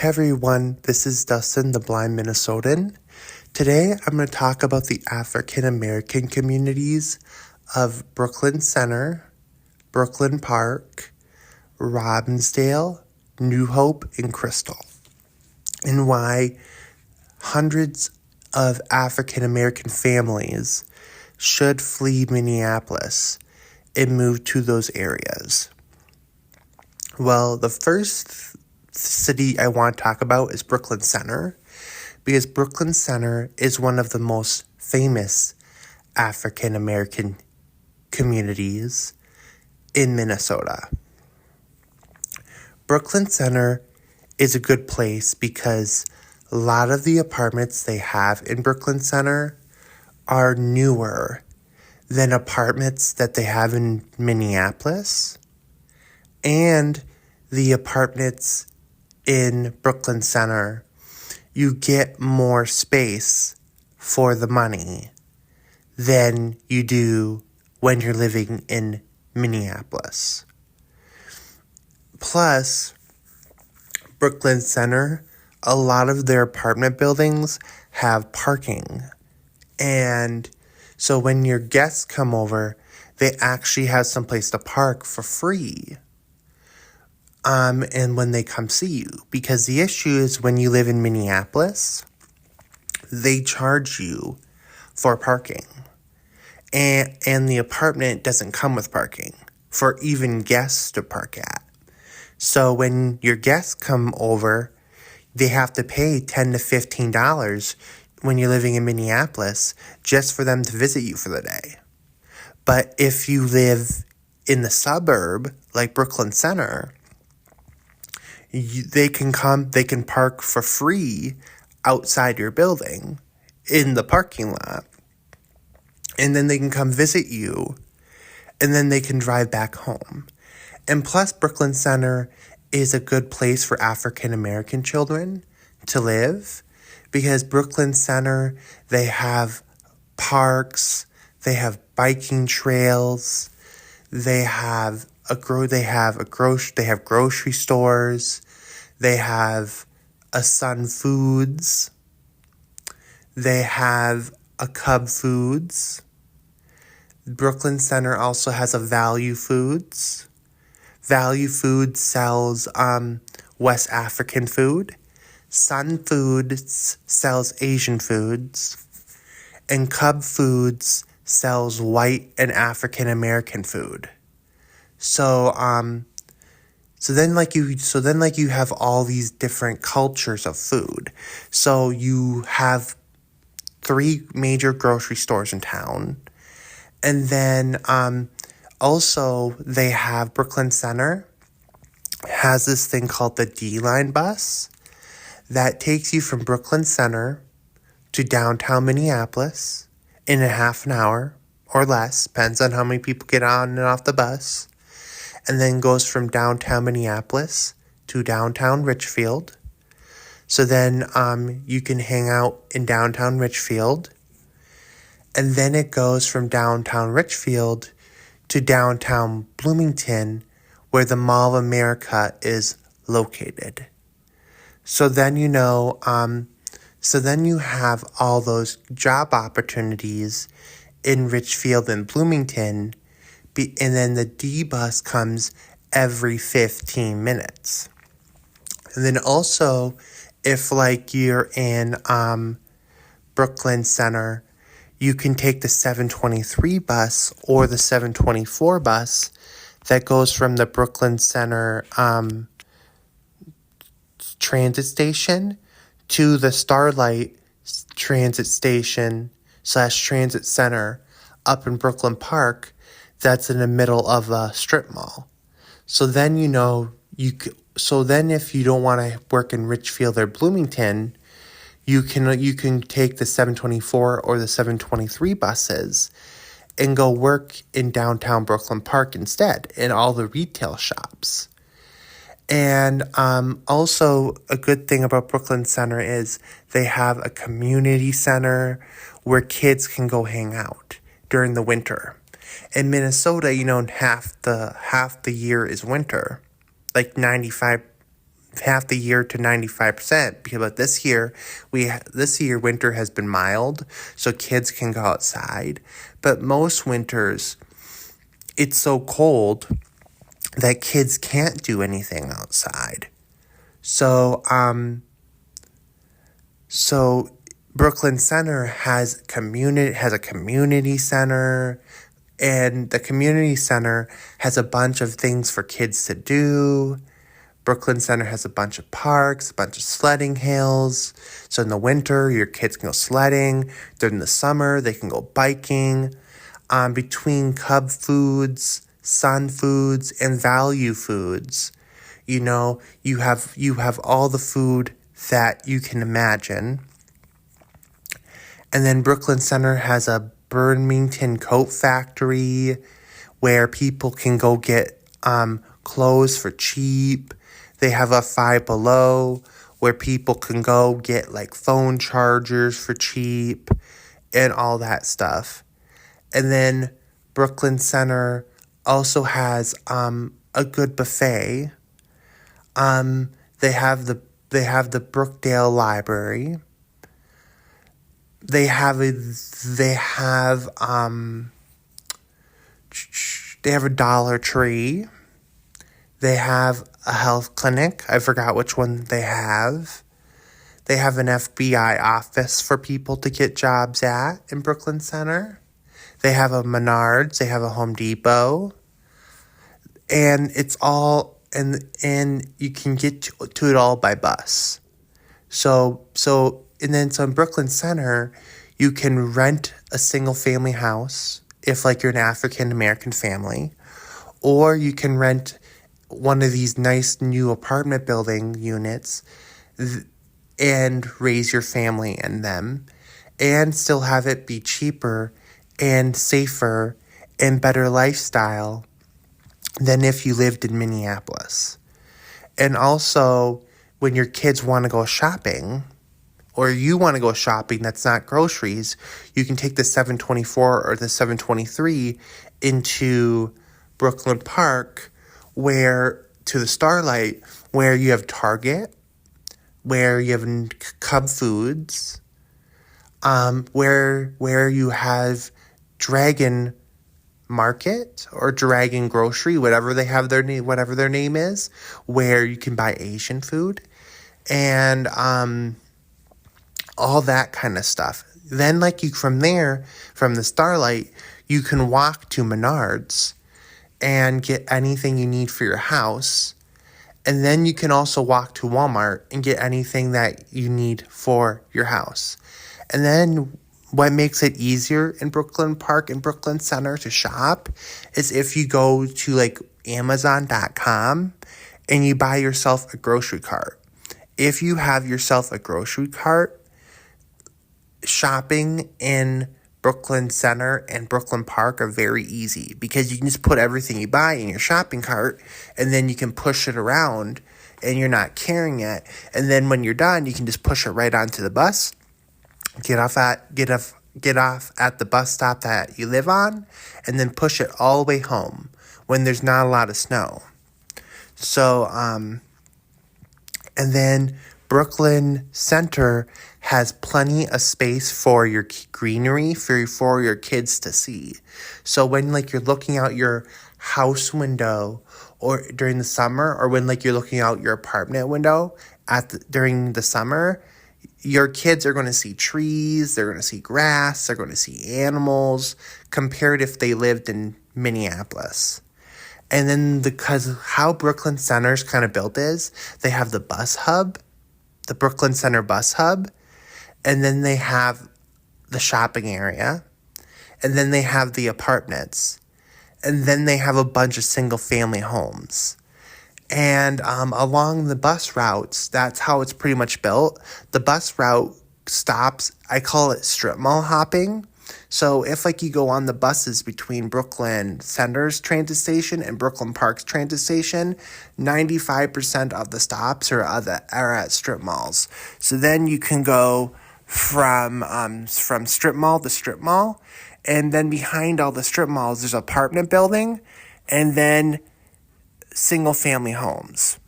everyone, this is Dustin, the Blind Minnesotan. Today I'm going to talk about the African American communities of Brooklyn Center, Brooklyn Park, Robbinsdale, New Hope, and Crystal, and why hundreds of African American families should flee Minneapolis and move to those areas. Well, the first city I want to talk about is Brooklyn Center, because Brooklyn Center is one of the most famous African American communities in Minnesota. Brooklyn Center is a good place because a lot of the apartments they have in Brooklyn Center are newer than apartments that they have in Minneapolis, and the apartments in Brooklyn Center, you get more space for the money than you do when you're living in Minneapolis. Plus, Brooklyn Center, a lot of their apartment buildings have parking. And so when your guests come over, they actually have someplace to park for free. And when they come see you, because the issue is when you live in Minneapolis, they charge you for parking, and the apartment doesn't come with parking for even guests to park at. So when your guests come over, they have to pay $10 to $15 when you're living in Minneapolis just for them to visit you for the day. But if you live in the suburb like Brooklyn Center, they can park for free outside your building in the parking lot. And then they can come visit you, and then they can drive back home. And plus, Brooklyn Center is a good place for African American children to live, because Brooklyn Center, they have parks, they have biking trails, they have grocery stores, they have a Sun Foods, they have a Cub Foods. Brooklyn Center also has a Value Foods. Value Foods sells West African food. Sun Foods sells Asian foods. And Cub Foods sells white and African American food. So then you have all these different cultures of food. So you have 3 major grocery stores in town. And then also they have Brooklyn Center has this thing called the D-Line bus that takes you from Brooklyn Center to downtown Minneapolis in a half an hour or less, depends on how many people get on and off the bus, and then goes from downtown Minneapolis to downtown Richfield. So then you can hang out in downtown Richfield, and then it goes from downtown Richfield to downtown Bloomington, where the Mall of America is located. So then you have all those job opportunities in Richfield and Bloomington, and then the D bus comes every 15 minutes. And then also, if you're in Brooklyn Center, you can take the 723 bus or the 724 bus that goes from the Brooklyn Center transit station to the Starlight transit station / transit center up in Brooklyn Park that's in the middle of a strip mall. So then if you don't want to work in Richfield or Bloomington, you can take the 724 or the 723 buses and go work in downtown Brooklyn Park instead in all the retail shops. And also a good thing about Brooklyn Center is they have a community center where kids can go hang out during the winter. In Minnesota, half the year is winter, like 95 half the year to 95%. But this year winter has been mild, so kids can go outside. But most winters, it's so cold that kids can't do anything outside. So Brooklyn Center has a community center, and the community center has a bunch of things for kids to do. Brooklyn Center has a bunch of parks, a bunch of sledding hills. So in the winter, your kids can go sledding. During the summer, they can go biking. Between Cub Foods, Sun Foods, and Value Foods, you have all the food that you can imagine. And then Brooklyn Center has a Birmingham coat factory where people can go get clothes for cheap. They have a Five Below where people can go get like phone chargers for cheap and all that stuff. And then Brooklyn Center also has a good buffet. They have the Brookdale Library. They have a Dollar Tree. They have a health clinic. I forgot which one they have. They have an FBI office for people to get jobs at in Brooklyn Center. They have a Menards. They have a Home Depot. And it's all, and you can get to it all by bus. So in Brooklyn Center, you can rent a single family house if like you're an African American family, or you can rent one of these nice new apartment building units and raise your family in them and still have it be cheaper and safer and better lifestyle than if you lived in Minneapolis. And also, when your kids want to go shopping, or you want to go shopping that's not groceries, you can take the 724 or the 723 into Brooklyn Park, to the Starlight, where you have Target, where you have Cub Foods, where you have Dragon Market or Dragon Grocery, whatever their name is, where you can buy Asian food and all that kind of stuff. Then from the Starlight, you can walk to Menards and get anything you need for your house. And then you can also walk to Walmart and get anything that you need for your house. And then what makes it easier in Brooklyn Park and Brooklyn Center to shop is if you go to Amazon.com and you buy yourself a grocery cart. If you have yourself a grocery cart, shopping in Brooklyn Center and Brooklyn Park are very easy because you can just put everything you buy in your shopping cart and then you can push it around and you're not carrying it. And then when you're done, you can just push it right onto the bus, get off at the bus stop that you live on, and then push it all the way home when there's not a lot of snow. So, and then Brooklyn Center has plenty of space for your greenery for your kids to see. So when you're looking out your house window or during the summer, or when you're looking out your apartment window during the summer, your kids are going to see trees, they're going to see grass, they're going to see animals, compared if they lived in Minneapolis. And then because how Brooklyn Center's kind of built is, they have the bus hub, the Brooklyn Center bus hub, and then they have the shopping area, and then they have the apartments, and then they have a bunch of single-family homes. And along the bus routes, that's how it's pretty much built. The bus route stops, I call it strip mall hopping. So if you go on the buses between Brooklyn Center's transit station and Brooklyn Park's transit station, 95% of the stops are at strip malls. So then you can go from strip mall to strip mall, and then behind all the strip malls there's an apartment building, and then single family homes.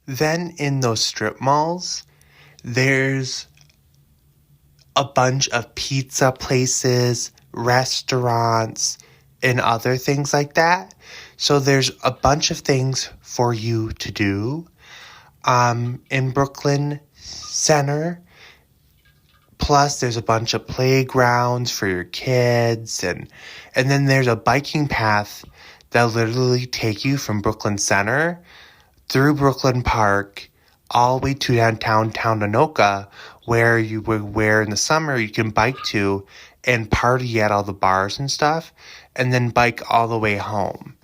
Then in those strip malls, there's a bunch of pizza places, restaurants, and other things like that. So there's a bunch of things for you to do in Brooklyn Center. Plus, there's a bunch of playgrounds for your kids, and then there's a biking path that literally take you from Brooklyn Center through Brooklyn Park all the way to downtown Townonoka, where in the summer you can bike to and party at all the bars and stuff, and then bike all the way home.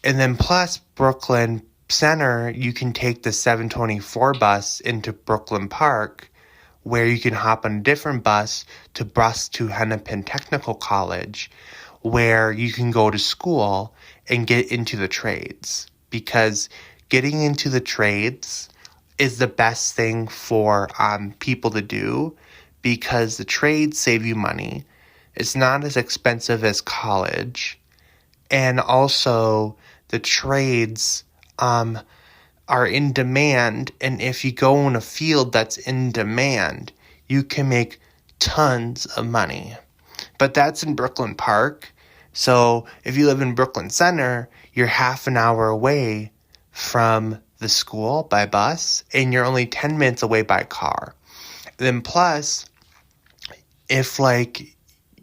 And then plus Brooklyn Center, you can take the 724 bus into Brooklyn Park, where you can hop on a different bus to Hennepin Technical College, where you can go to school and get into the trades. Because getting into the trades is the best thing for people to do, because the trades save you money. It's not as expensive as college. And also, the trades are in demand, and if you go in a field that's in demand, you can make tons of money. But that's in Brooklyn Park. So if you live in Brooklyn Center, you're half an hour away from the school by bus, and you're only 10 minutes away by car. Then plus, if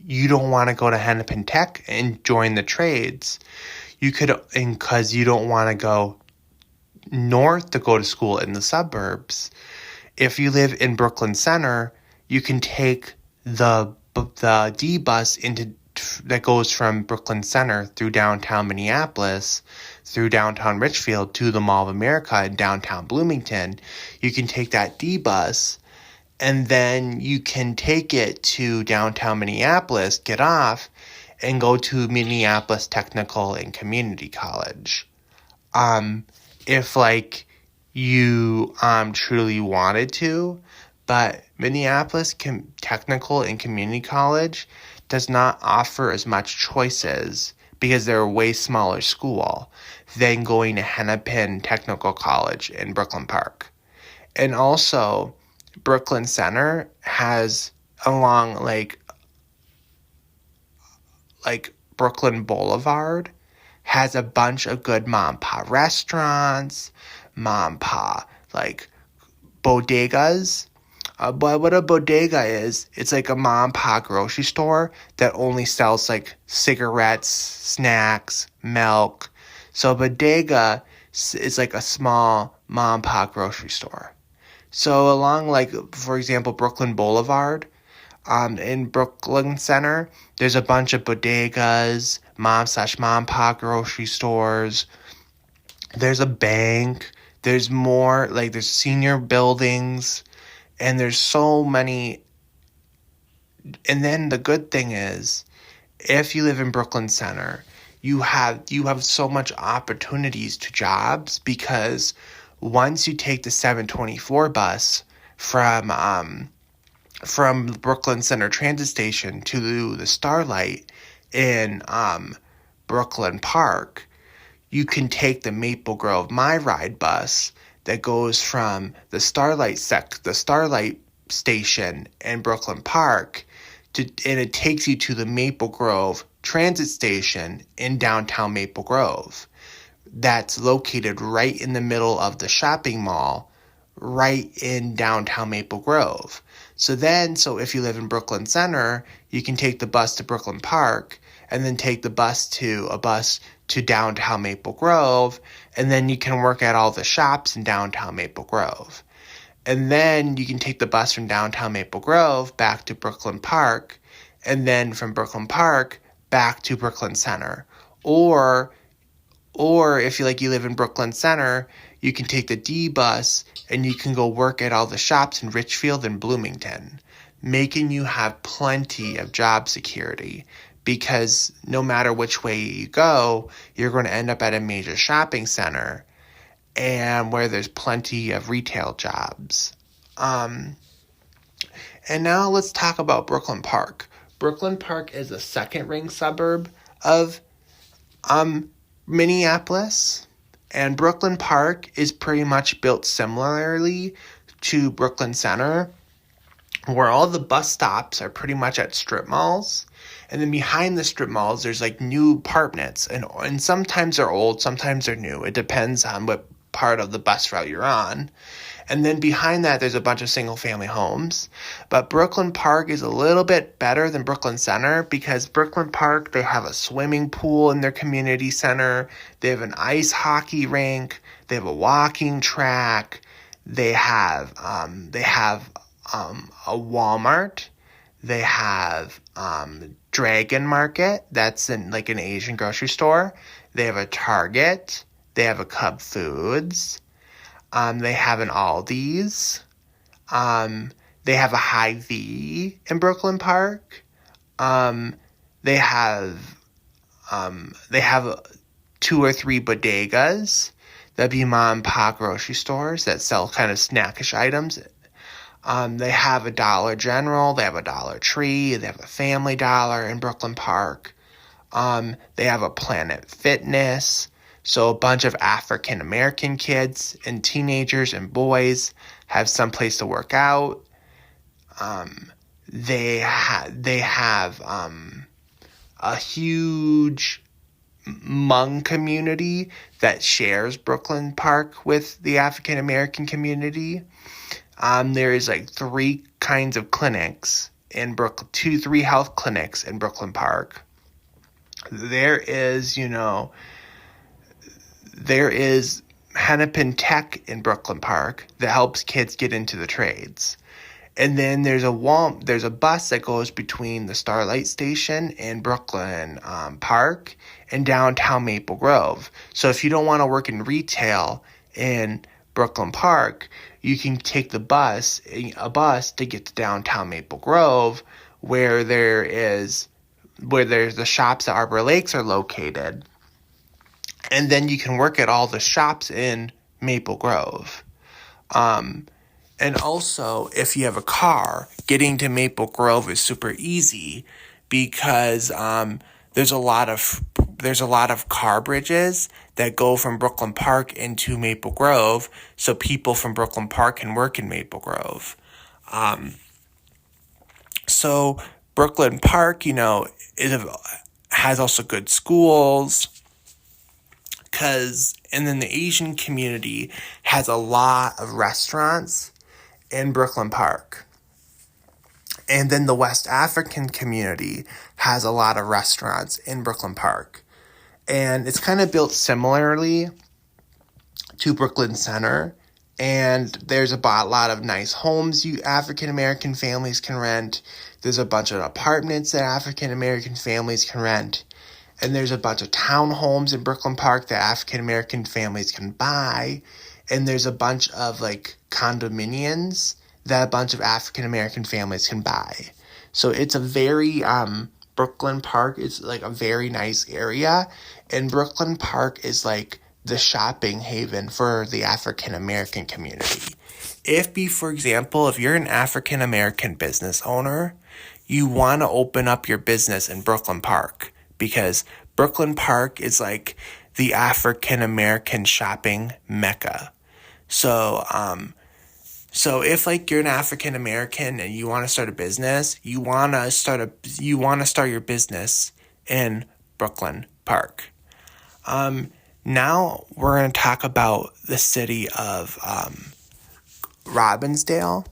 you don't want to go to Hennepin Tech and join the trades, you could, and because you don't want to go north to go to school in the suburbs, if you live in Brooklyn Center, you can take the D bus that goes from Brooklyn Center through downtown Minneapolis, through downtown Richfield to the Mall of America in downtown Bloomington. You can take that D bus, and then you can take it to downtown Minneapolis, get off, and go to Minneapolis Technical and Community College. If you truly wanted to, but Minneapolis Technical and Community College does not offer as much choices because they're a way smaller school than going to Hennepin Technical College in Brooklyn Park. And also, Brooklyn Center has along Brooklyn Boulevard has a bunch of good mom and pop restaurants, mom and pop bodegas. But what a bodega is, it's like a mom and pop grocery store that only sells cigarettes, snacks, milk. So a bodega is like a small mom and pop grocery store. So along for example, Brooklyn Boulevard, in Brooklyn Center, there's a bunch of bodegas, mom and pop grocery stores. There's a bank. There's more, there's senior buildings, and there's so many. And then the good thing is, if you live in Brooklyn Center, you have so much opportunities to jobs, because once you take the 724 bus from Brooklyn Center Transit Station to the Starlight in Brooklyn Park, you can take the Maple Grove My Ride bus that goes from the Starlight Station in Brooklyn Park and it takes you to the Maple Grove Transit Station in downtown Maple Grove. That's located right in the middle of the shopping mall, right in downtown Maple Grove. So if you live in Brooklyn Center, you can take the bus to Brooklyn Park, and then take the bus to downtown Maple Grove, and then you can work at all the shops in downtown Maple Grove. And then you can take the bus from downtown Maple Grove back to Brooklyn Park, and then from Brooklyn Park back to Brooklyn Center. Or if you live in Brooklyn Center, you can take the D bus and you can go work at all the shops in Richfield and Bloomington, making you have plenty of job security, because no matter which way you go, you're going to end up at a major shopping center and where there's plenty of retail jobs. And now let's talk about Brooklyn Park. Brooklyn Park is a second ring suburb of Minneapolis, And Brooklyn Park is pretty much built similarly to Brooklyn Center, where all the bus stops are pretty much at strip malls. And then behind the strip malls, there's like new apartments. And sometimes they're old, sometimes they're new. It depends on what part of the bus route you're on. And then behind that, there's a bunch of single-family homes. But Brooklyn Park is a little bit better than Brooklyn Center because Brooklyn Park, they have a swimming pool in their community center. They have an ice hockey rink. They have a walking track. They have a Walmart. They have Dragon Market. That's in like an Asian grocery store. They have a Target. They have a Cub Foods. They have an Aldi's. They have a Hy-Vee in Brooklyn Park. They have 2 or 3 bodegas. That'd be mom and pop grocery stores that sell kind of snackish items. They have a Dollar General. They have a Dollar Tree. They have a Family Dollar in Brooklyn Park. They have a Planet Fitness. So a bunch of African American kids and teenagers and boys have some place to work out. They have a huge Hmong community that shares Brooklyn Park with the African American community. There is like 3 kinds of clinics in Brooklyn, 3 health clinics in Brooklyn Park. There is Hennepin Tech in Brooklyn Park that helps kids get into the trades. And then there's a bus that goes between the Starlight Station in Brooklyn Park and downtown Maple Grove. So if you don't want to work in retail in Brooklyn Park, you can take a bus to get to downtown Maple Grove, where there's the shops at Arbor Lakes are located. And then you can work at all the shops in Maple Grove. And also, if you have a car, getting to Maple Grove is super easy because there's a lot of car bridges that go from Brooklyn Park into Maple Grove, so people from Brooklyn Park can work in Maple Grove. So Brooklyn Park, has also good schools. And then the Asian community has a lot of restaurants in Brooklyn Park. And then the West African community has a lot of restaurants in Brooklyn Park. And it's kind of built similarly to Brooklyn Center. And there's a lot of nice homes African American families can rent. There's a bunch of apartments that African American families can rent. And there's a bunch of townhomes in Brooklyn Park that African American families can buy. And there's a bunch of like condominiums that a bunch of African American families can buy. So it's a very Brooklyn Park is like a very nice area. And Brooklyn Park is like the shopping haven for the African American community. For example, if you're an African American business owner, you want to open up your business in Brooklyn Park. Because Brooklyn Park is like the African American shopping mecca. So if like you're an African American and you want to start a business, you want to start your business in Brooklyn Park. Now we're going to talk about the city of Robbinsdale.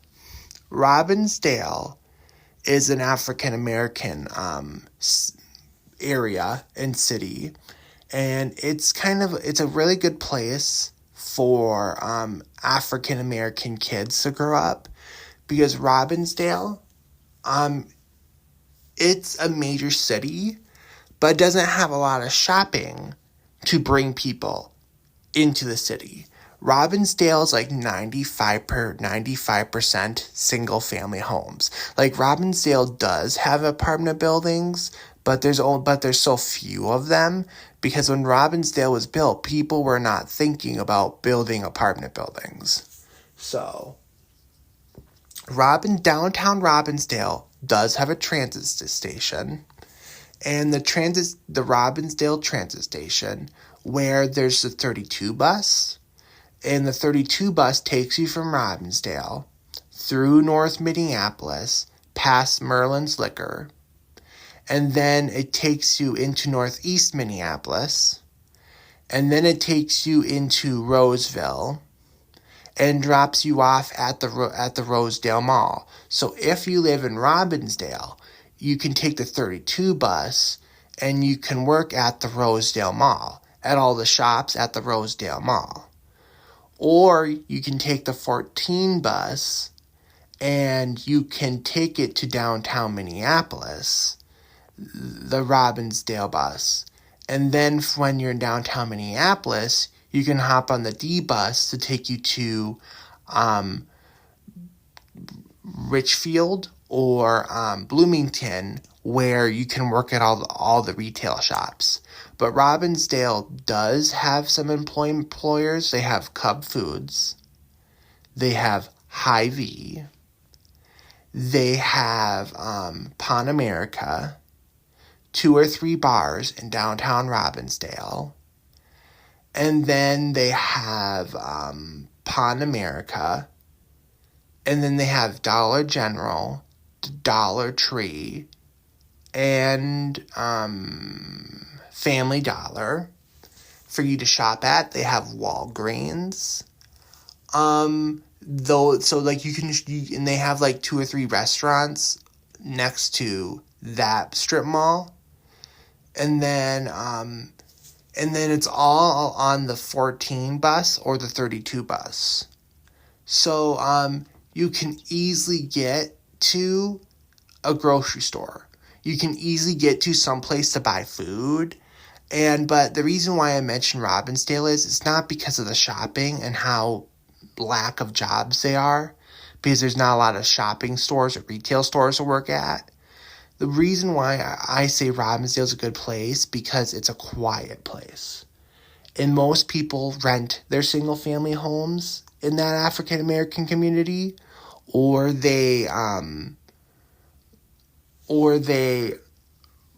Robbinsdale is an African American area and city, and it's a really good place for African American kids to grow up, because Robbinsdale, it's a major city, but it doesn't have a lot of shopping to bring people into the city. Robbinsdale is like 95% single family homes. Like Robbinsdale does have apartment buildings, but there's so few of them, because when Robbinsdale was built, people were not thinking about building apartment buildings. So downtown Robbinsdale does have a transit station, and the Robbinsdale transit station where there's the 32 bus. And the 32 bus takes you from Robbinsdale through North Minneapolis, past Merlin's Liquor, and then it takes you into Northeast Minneapolis, and then it takes you into Roseville, and drops you off at the Rosedale Mall. So if you live in Robbinsdale, you can take the 32 bus, and you can work at the Rosedale Mall, at all the shops at the Rosedale Mall. Or you can take the 14 bus, and you can take it to downtown Minneapolis, the Robbinsdale bus. And then when you're in downtown Minneapolis, you can hop on the D bus to take you to Richfield or Bloomington, where you can work at all the retail shops. But Robbinsdale does have some employers. They have Cub Foods. They have Hy-Vee. They have Pan America, 2 or 3 bars in downtown Robbinsdale. And then they have Pan America. And then they have Dollar General, Dollar Tree, and Family Dollar for you to shop at. They have Walgreens. And they have like 2 or 3 restaurants next to that strip mall. And then it's all on the 14 bus or the 32 bus. So you can easily get to a grocery store. You can easily get to someplace to buy food. But the reason why I mentioned Robbinsdale is it's not because of the shopping and how lack of jobs they are, because there's not a lot of shopping stores or retail stores to work at. The reason why I say Robbinsdale is a good place, because it's a quiet place. And most people rent their single family homes in that African American community, or they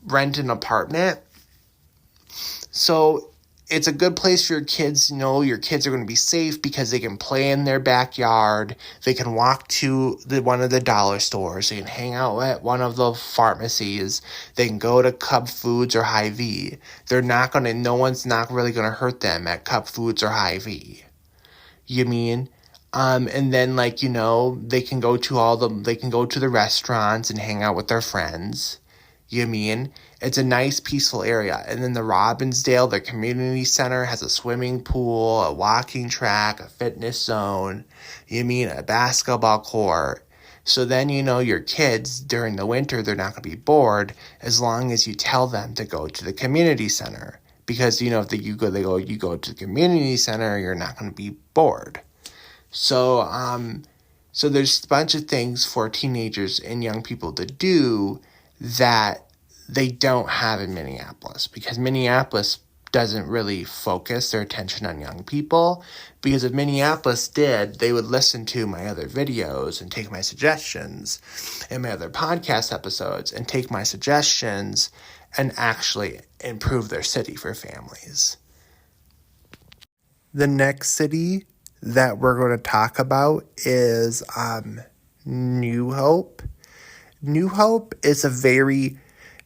rent an apartment. So it's a good place for your kids. Your kids are going to be safe because they can play in their backyard. They can walk to one of the dollar stores. They can hang out at one of the pharmacies. They can go to Cub Foods or Hy-Vee. No one's not really going to hurt them at Cub Foods or Hy-Vee. You mean? And then they can go to the restaurants and hang out with their friends. You mean? It's a nice, peaceful area. And then the Robbinsdale, their community center, has a swimming pool, a walking track, a fitness zone. You mean? A basketball court. So then, your kids, during the winter, they're not going to be bored as long as you tell them to go to the community center. Because, if you go to the community center, you're not going to be bored. So there's a bunch of things for teenagers and young people to do that they don't have in Minneapolis, because Minneapolis doesn't really focus their attention on young people. Because if Minneapolis did, they would listen to my other videos and take my suggestions, and my other podcast episodes and take my suggestions and actually improve their city for families. The next city that we're going to talk about is New Hope. New Hope is a very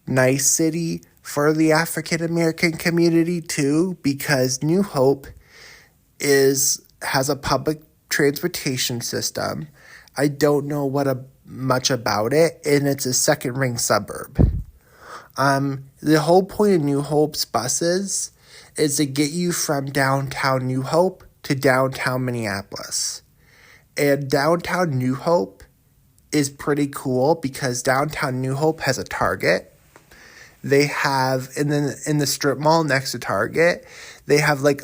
nice city for the African American community too, because New Hope has a public transportation system. I don't know much about it, and it's a second-ring suburb. The whole point of New Hope's buses is to get you from downtown New Hope to downtown Minneapolis. And downtown New Hope is pretty cool because downtown New Hope has a Target. They have, and then in the strip mall next to Target, they have like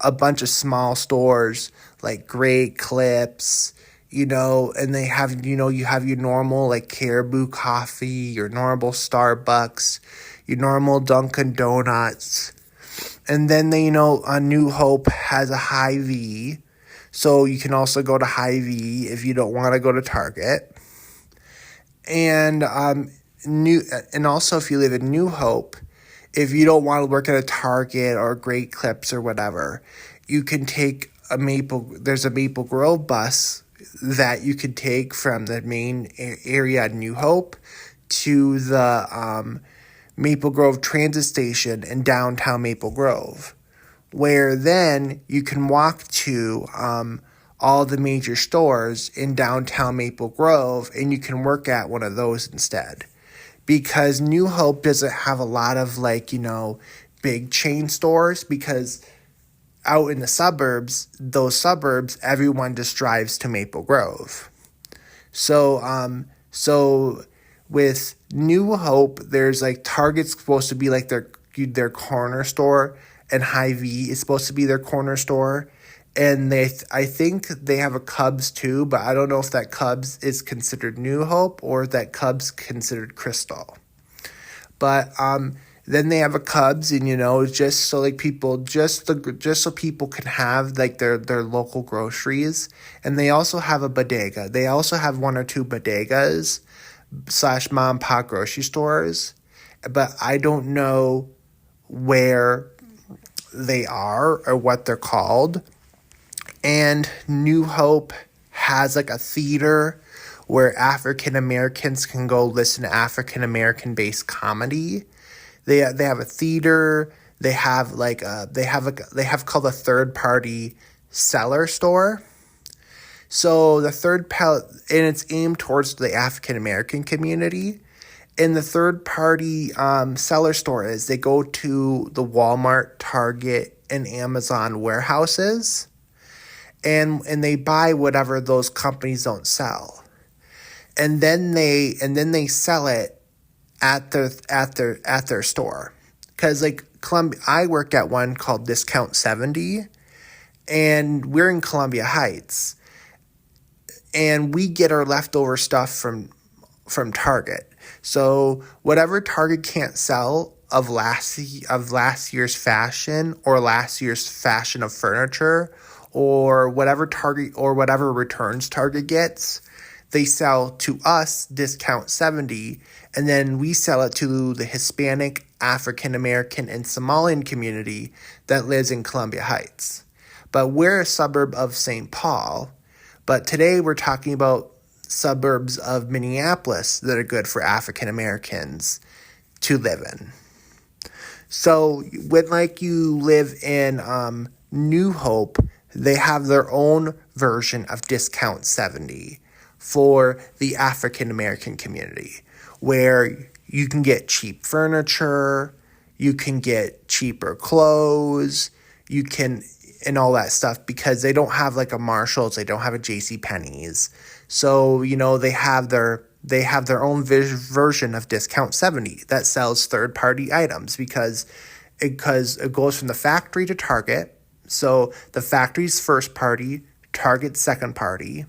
a bunch of small stores like Great Clips, and they have, you have your normal like Caribou Coffee, your normal Starbucks, your normal Dunkin' Donuts. And then New Hope has a Hy-Vee. So you can also go to Hy-Vee if you don't want to go to Target. And also if you live in New Hope, if you don't want to work at a Target or Great Clips or whatever, you can take there's a Maple Grove bus that you could take from the main area in New Hope to the Maple Grove Transit Station in downtown Maple Grove, where then you can walk to all the major stores in downtown Maple Grove, and you can work at one of those instead. Because New Hope doesn't have a lot of big chain stores, because out in the suburbs, everyone just drives to Maple Grove. So with New Hope, there's Target's supposed to be their corner store, and Hy-Vee is supposed to be their corner store. And I think they have a Cubs too, but I don't know if that Cubs is considered New Hope or if that Cubs considered Crystal. But then they have a Cubs, and just so people can have their local groceries. And they also have a bodega. They also have one or two bodegas / mom and pop grocery stores, but I don't know where they are or what they're called. And New Hope has a theater where African Americans can go listen to African American based comedy. They have a theater. They have called a third party seller store. So the and it's aimed towards the African American community. And the third party seller store is they go to the Walmart, Target, and Amazon warehouses, and they buy whatever those companies don't sell, and then they sell it at their store. Because Columbia, I work at one called Discount 70, and we're in Columbia Heights. And we get our leftover stuff from Target. So whatever Target can't sell of last year's fashion, or last year's fashion of furniture, or whatever returns Target gets, they sell to us, Discount 70, and then we sell it to the Hispanic, African American, and Somalian community that lives in Columbia Heights. But we're a suburb of St. Paul. But today we're talking about suburbs of Minneapolis that are good for African Americans to live in. So when you live in New Hope, they have their own version of Discount 70 for the African American community, where you can get cheap furniture, you can get cheaper clothes, and all that stuff, because they don't have a Marshalls, they don't have a JCPenney's. So, they have their own version of Discount 70 that sells third-party items, because it goes from the factory to Target. So the factory's first party, Target's second party.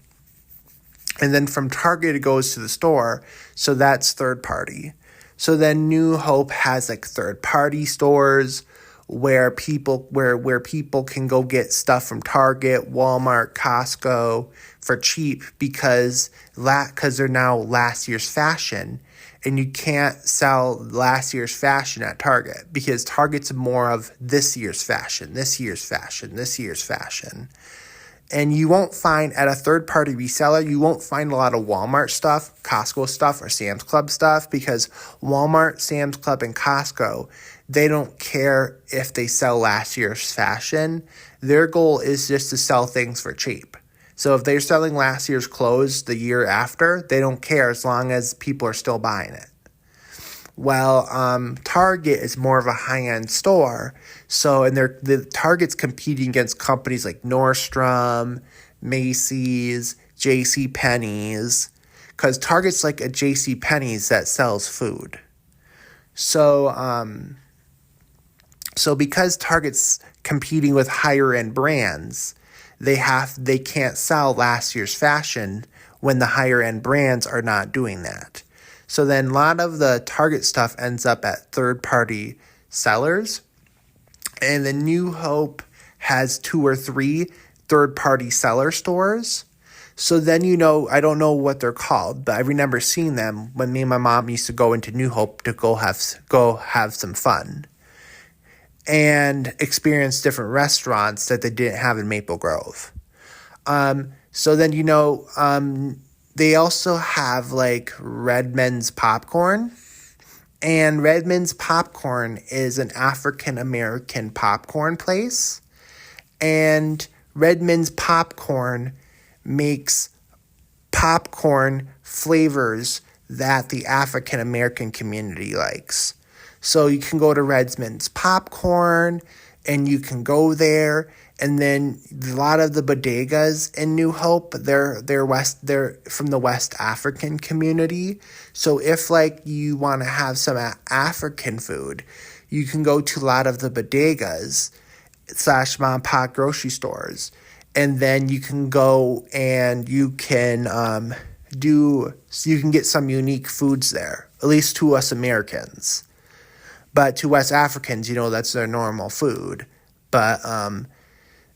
And then from Target it goes to the store, so that's third party. So then New Hope has third-party stores where people can go get stuff from Target, Walmart, Costco for cheap, because they're now last year's fashion, and you can't sell last year's fashion at Target, because Target's more of this year's fashion. And you won't find at a third-party reseller, you won't find a lot of Walmart stuff, Costco stuff, or Sam's Club stuff, because Walmart, Sam's Club, and Costco, they don't care if they sell last year's fashion. Their goal is just to sell things for cheap. So if they're selling last year's clothes the year after, they don't care as long as people are still buying it. Well, Target is more of a high-end store, and the Target's competing against companies like Nordstrom, Macy's, JCPenney's, because Target's like a JCPenney's that sells food. So because Target's competing with higher-end brands, they can't sell last year's fashion when the higher-end brands are not doing that. So then a lot of the Target stuff ends up at third-party sellers. And the New Hope has 2 or 3 third-party seller stores. So then, I don't know what they're called, but I remember seeing them when me and my mom used to go into New Hope to go have some fun. and experience different restaurants that they didn't have in Maple Grove. So then, they also have like Redmond's Popcorn. And Redmond's Popcorn is an African American popcorn place. And Redmond's Popcorn makes popcorn flavors that the African American community likes. So you can go to Redmond's Popcorn and you can go there. And then a lot of the bodegas in New Hope, they're from the West African community. So if like you want to have some African food, you can go to a lot of the bodegas / mom and pop grocery stores, and then you can go and you can you can get some unique foods there, at least to us Americans. But to West Africans, that's their normal food. But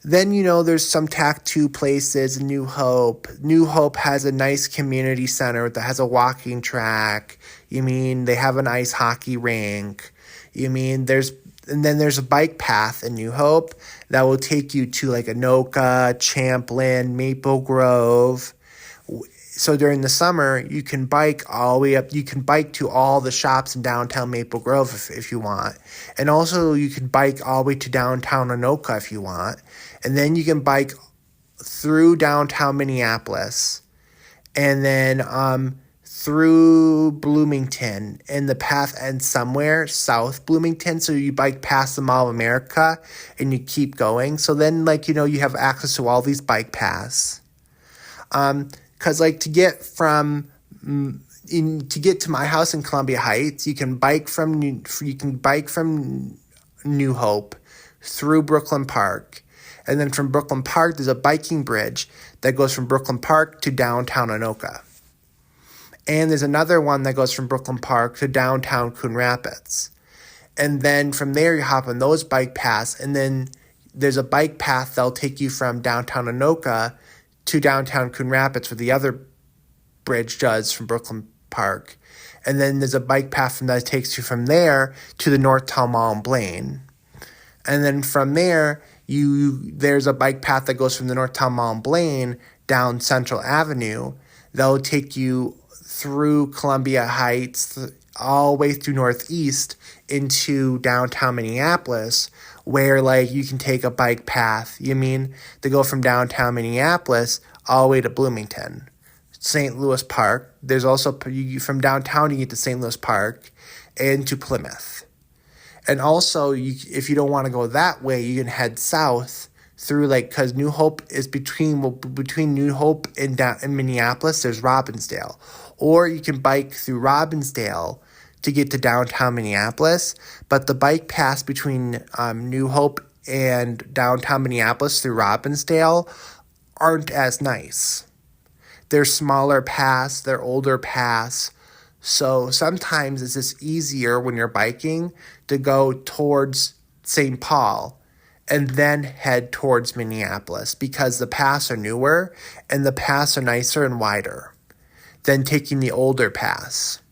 then, there's some tattoo places in New Hope. New Hope has a nice community center that has a walking track. They have an ice hockey rink. And then there's a bike path in New Hope that will take you to like Anoka, Champlin, Maple Grove. So during the summer, you can bike all the way up. You can bike to all the shops in downtown Maple Grove if you want. And also you can bike all the way to downtown Anoka if you want. And then you can bike through downtown Minneapolis. And then through Bloomington. And the path ends somewhere south Bloomington. So you bike past the Mall of America and you keep going. So then you have access to all these bike paths. Because to get to my house in Columbia Heights, you can bike from New Hope through Brooklyn Park, and then from Brooklyn Park there's a biking bridge that goes from Brooklyn Park to downtown Anoka, and there's another one that goes from Brooklyn Park to downtown Coon Rapids, and then from there you hop on those bike paths, and then there's a bike path that'll take you from downtown Anoka to downtown Coon Rapids, where the other bridge does from Brooklyn Park. And then there's a bike path that takes you from there to the Northtown Mall in Blaine. And then from there, there's a bike path that goes from the Northtown Mall in Blaine down Central Avenue. That'll take you through Columbia Heights, all the way through Northeast into downtown Minneapolis, where you can take a bike path, to go from downtown Minneapolis all the way to Bloomington. St. Louis Park. There's also, from downtown you get to St. Louis Park and to Plymouth. And also, if you don't want to go that way, you can head south through, because New Hope is between New Hope and Minneapolis, there's Robbinsdale. Or you can bike through Robbinsdale to get to downtown Minneapolis, but the bike paths between New Hope and downtown Minneapolis through Robbinsdale aren't as nice. They're smaller paths, they're older paths, so sometimes it's just easier when you're biking to go towards St. Paul and then head towards Minneapolis because the paths are newer and the paths are nicer and wider than taking the older paths.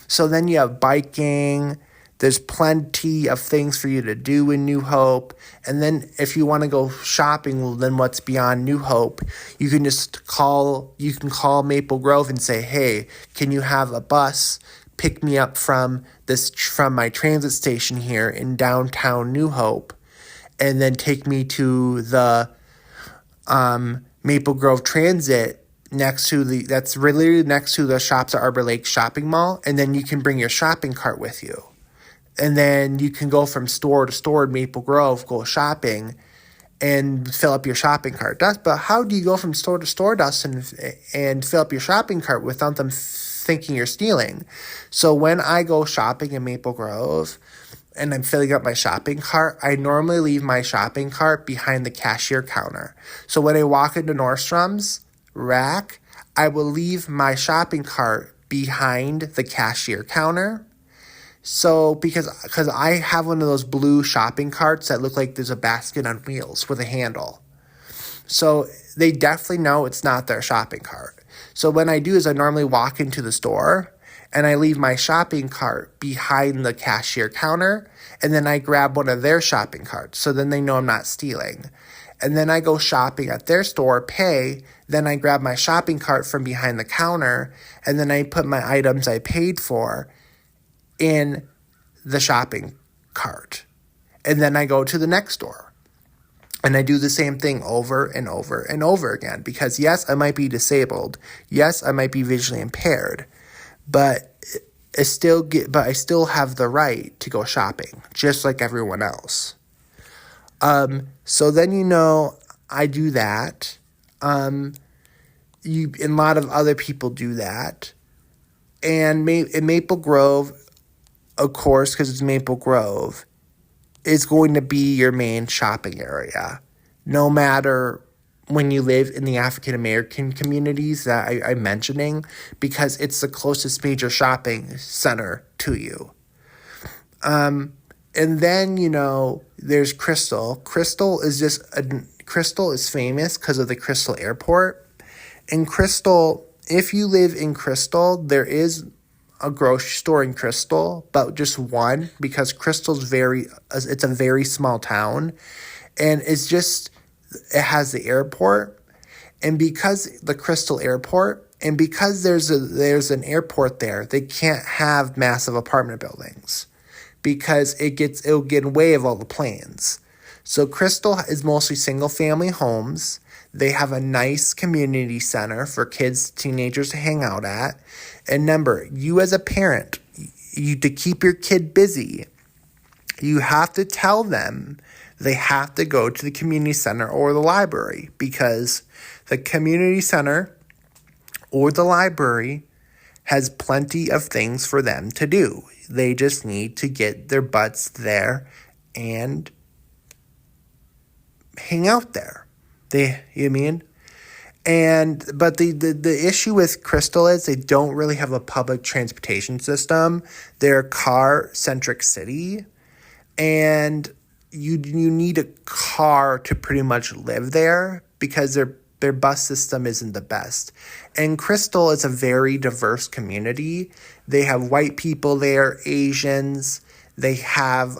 So then you have biking, there's plenty of things for you to do in New Hope. And then if you want to go shopping, then what's beyond New Hope, you can call Maple Grove and say, hey, can you have a bus pick me up from my transit station here in downtown New Hope and then take me to the Maple Grove Transit that's really next to the Shops at Arbor Lake Shopping Mall, and then you can bring your shopping cart with you. And then you can go from store to store in Maple Grove, go shopping, and fill up your shopping cart. But how do you go from store to store, Dustin, and fill up your shopping cart without them thinking you're stealing? So when I go shopping in Maple Grove and I'm filling up my shopping cart, I normally leave my shopping cart behind the cashier counter. So when I walk into Nordstrom's rack, I will leave my shopping cart behind the cashier counter. So because I have one of those blue shopping carts that look like there's a basket on wheels with a handle. So they definitely know it's not their shopping cart. So what I do is I normally walk into the store and I leave my shopping cart behind the cashier counter, and then I grab one of their shopping carts, so then they know I'm not stealing. And then I go shopping at their store, pay, then I grab my shopping cart from behind the counter, and then I put my items I paid for in the shopping cart. And then I go to the next store. And I do the same thing over and over and over again, because yes, I might be disabled. Yes, I might be visually impaired, but I still have the right to go shopping, just like everyone else. So then, I do that. And a lot of other people do that. And in Maple Grove, of course, because it's Maple Grove, is going to be your main shopping area, no matter when you live in the African American communities that I'm mentioning, because it's the closest major shopping center to you. And then, there's Crystal. Crystal is famous because of the Crystal Airport. And Crystal, if you live in Crystal, there is a grocery store in Crystal, but just one, because Crystal's it's a very small town, and it has the airport, and because the Crystal Airport, and because there's an airport there, they can't have massive apartment buildings, because it'll get in the way of all the planes. So Crystal is mostly single family homes. They have a nice community center for kids, teenagers to hang out at. And remember, you as a parent, to keep your kid busy, you have to tell them they have to go to the community center or the library, because the community center or the library has plenty of things for them to do. They just need to get their butts there and hang out there. But the issue with Crystal is they don't really have a public transportation system. They're a car-centric city, and you need a car to pretty much live there, because their bus system isn't the best. And Crystal is a very diverse community. They have white people there, Asians. They have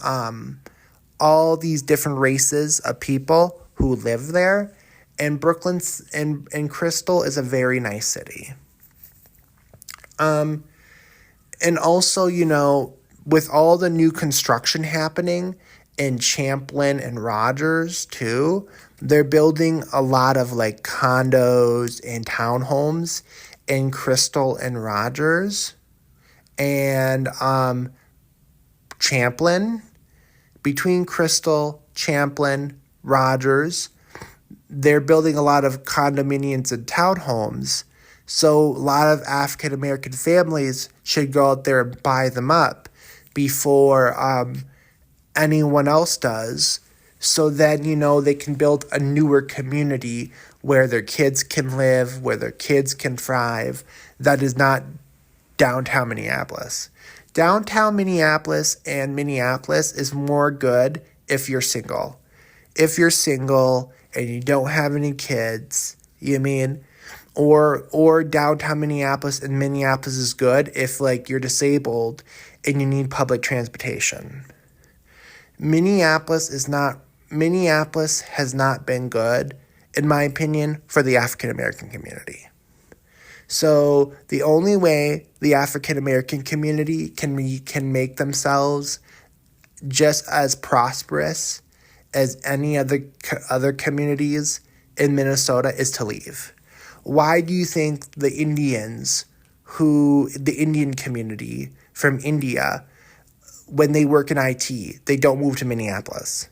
all these different races of people who live there. And Brooklyn and Crystal is a very nice city. And also, with all the new construction happening in Champlin and Rogers too, they're building a lot of like condos and townhomes in Crystal and Rogers and Champlin. Between Crystal, Champlin, Rogers, they're building a lot of condominiums and townhomes. So a lot of African American families should go out there and buy them up before anyone else does. So then, they can build a newer community where their kids can live, where their kids can thrive. That is not downtown Minneapolis. Downtown Minneapolis and Minneapolis is more good if you're single. If you're single and you don't have any kids, or downtown Minneapolis and Minneapolis is good if like you're disabled and you need public transportation. Minneapolis has not been good, in my opinion, for the African American community. So the only way the African American community can make themselves just as prosperous as any other communities in Minnesota is to leave. Why do you think the Indian community from India, when they work in IT, they don't move to Minneapolis?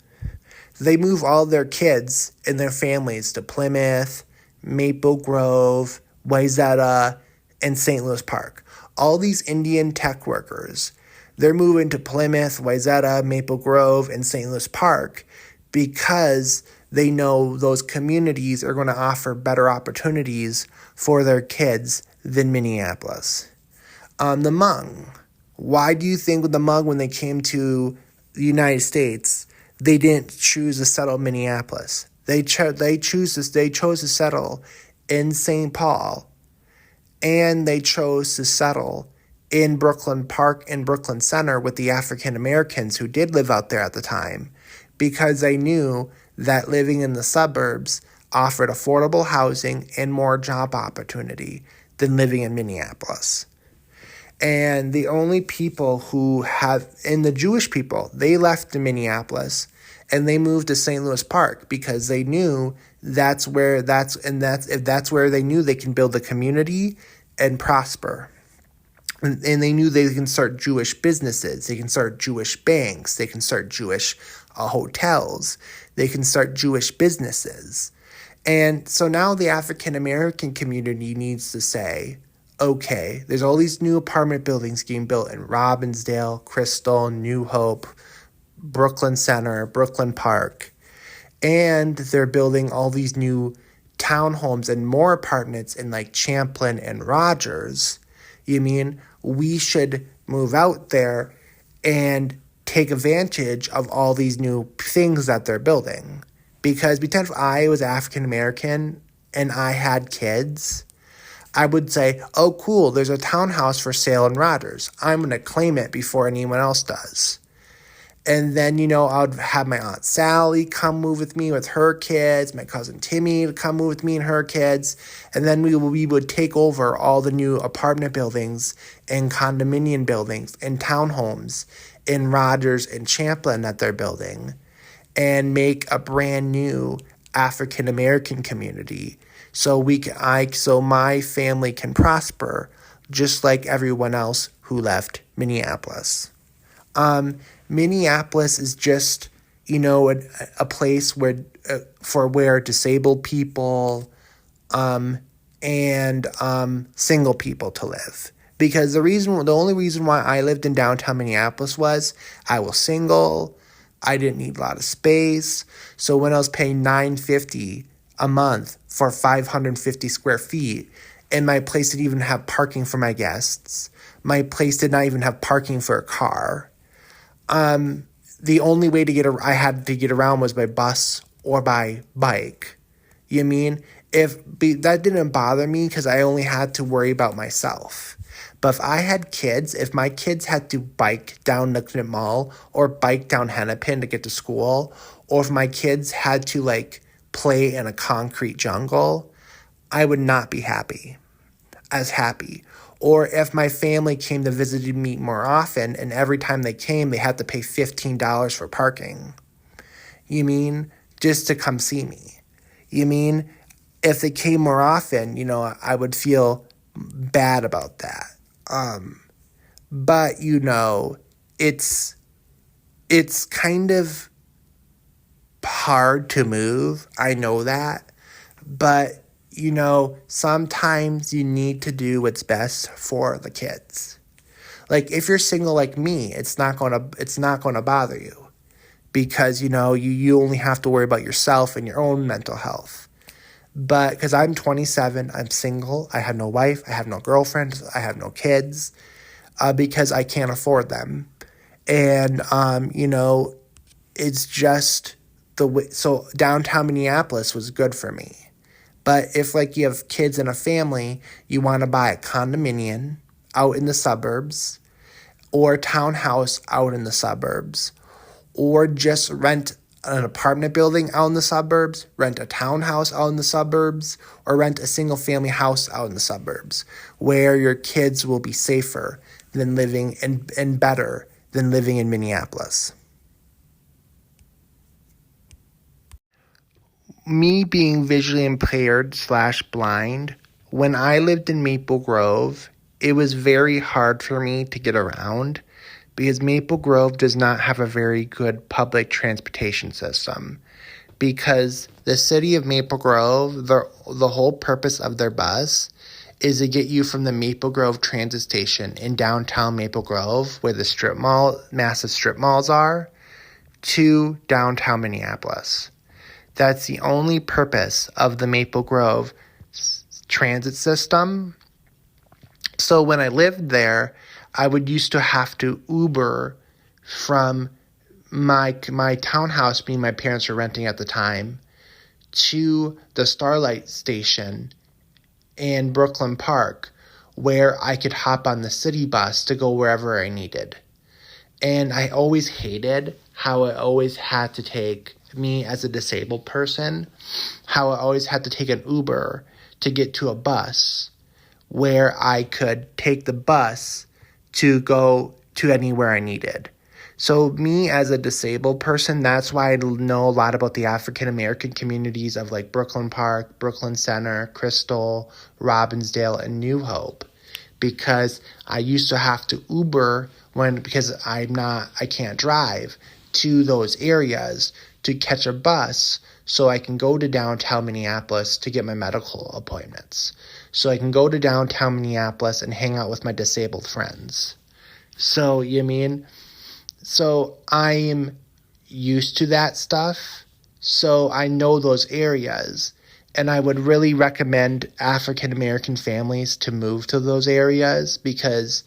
They move all their kids and their families to Plymouth, Maple Grove, Wayzata, and St. Louis Park. All these Indian tech workers, they're moving to Plymouth, Wayzata, Maple Grove, and St. Louis Park because they know those communities are going to offer better opportunities for their kids than Minneapolis. The Hmong. Why do you think with the Hmong, when they came to the United States, they didn't choose to settle Minneapolis? They chose to settle in St. Paul, and they chose to settle in Brooklyn Park and Brooklyn Center with the African Americans who did live out there at the time, because I knew that living in the suburbs offered affordable housing and more job opportunity than living in Minneapolis. And the only people who have, and the Jewish people, they left in Minneapolis and they moved to St. Louis Park because they knew if that's where they knew they can build a community and prosper. And they knew they can start Jewish businesses, they can start Jewish banks, they can start Jewish hotels, they can start Jewish businesses. And so now the African American community needs to say, okay, there's all these new apartment buildings getting built in Robbinsdale, Crystal, New Hope, Brooklyn Center, Brooklyn Park, and they're building all these new townhomes and more apartments in like Champlin and Rogers. You mean we should move out there and take advantage of all these new things that they're building? Because pretend if I was African American and I had kids, I would say, oh, cool, there's a townhouse for sale in Rogers. I'm going to claim it before anyone else does. And then, I would have my Aunt Sally come move with me with her kids, my cousin Timmy to come move with me and her kids. And then we would take over all the new apartment buildings and condominium buildings and townhomes in Rogers and Champlin that they're building and make a brand new African American community so my family can prosper just like everyone else who left Minneapolis. Minneapolis is just, a place where disabled people and single people to live. Because the only reason why I lived in downtown Minneapolis was I was single, I didn't need a lot of space. So when I was paying $9.50 a month for 550 square feet, and my place didn't even have parking for my guests, my place did not even have parking for a car. The only way I had to get around was by bus or by bike. That didn't bother me because I only had to worry about myself. But if I had kids, if my kids had to bike down Nicollet Mall or bike down Hennepin to get to school, or if my kids had to play in a concrete jungle, I would not be as happy. Or if my family came to visit me more often and every time they came, they had to pay $15 for parking. Just to come see me. If they came more often, I would feel bad about that. But, it's kind of hard to move. I know that. But, sometimes you need to do what's best for the kids. If you're single like me, it's not going to bother you because, you only have to worry about yourself and your own mental health. But because I'm 27, I'm single, I have no wife, I have no girlfriend, I have no kids, because I can't afford them. And, it's just the way. So downtown Minneapolis was good for me. But if you have kids and a family, you want to buy a condominium out in the suburbs or a townhouse out in the suburbs, or just rent an apartment building out in the suburbs, rent a townhouse out in the suburbs, or rent a single family house out in the suburbs where your kids will be safer than living and better than living in Minneapolis. Me being visually impaired / blind, when I lived in Maple Grove, it was very hard for me to get around because Maple Grove does not have a very good public transportation system. Because the city of Maple Grove, the whole purpose of their bus is to get you from the Maple Grove transit station in downtown Maple Grove, where the massive strip malls are, to downtown Minneapolis. That's the only purpose of the Maple Grove transit system. So when I lived there, I would used to have to Uber from my townhouse, being my parents were renting at the time, to the Starlight Station in Brooklyn Park, where I could hop on the city bus to go wherever I needed. And I always hated how I always had to take, me as a disabled person, how I always had to take an Uber to get to a bus where I could take the bus to go to anywhere I needed. So me as a disabled person, that's why I know a lot about the African American communities of like Brooklyn Park, Brooklyn Center, Crystal, Robbinsdale, and New Hope. Because I used to have to Uber because I can't drive to those areas to catch a bus so I can go to downtown Minneapolis to get my medical appointments. So I can go to downtown Minneapolis and hang out with my disabled friends. So, So I'm used to that stuff. So I know those areas. And I would really recommend African American families to move to those areas, because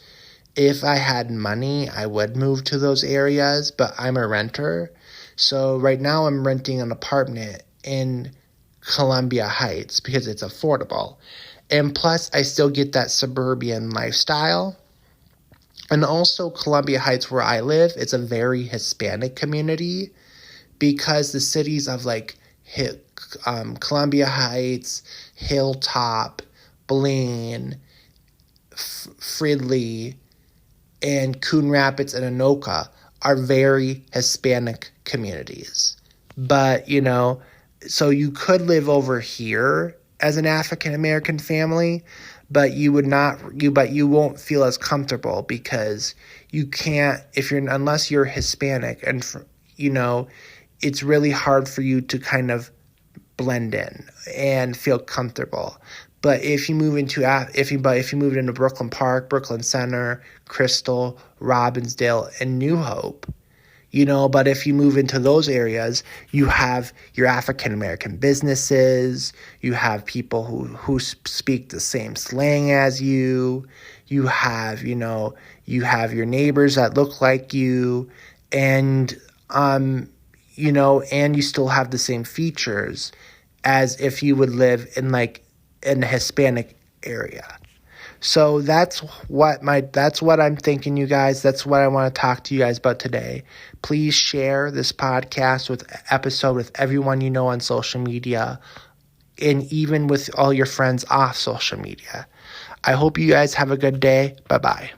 if I had money, I would move to those areas, but I'm a renter. So right now I'm renting an apartment in Columbia Heights because it's affordable. And plus, I still get that suburban lifestyle. And also Columbia Heights, where I live, it's a very Hispanic community, because the cities of like Columbia Heights, Hilltop, Blaine, Fridley, and Coon Rapids and Anoka are very Hispanic communities. But, so you could live over here as an African American family, but you won't feel as comfortable, because you can't, unless you're Hispanic, and it's really hard for you to kind of blend in and feel comfortable. But if you move into Brooklyn Park, Brooklyn Center, Crystal, Robbinsdale, and New Hope, but if you move into those areas, you have your African American businesses, you have people who speak the same slang as you, you have your neighbors that look like you, and and you still have the same features as if you would live in a Hispanic area. So that's what I'm thinking, you guys. That's what I want to talk to you guys about today. Please share this episode with everyone you know on social media, and even with all your friends off social media. I hope you guys have a good day. Bye-bye.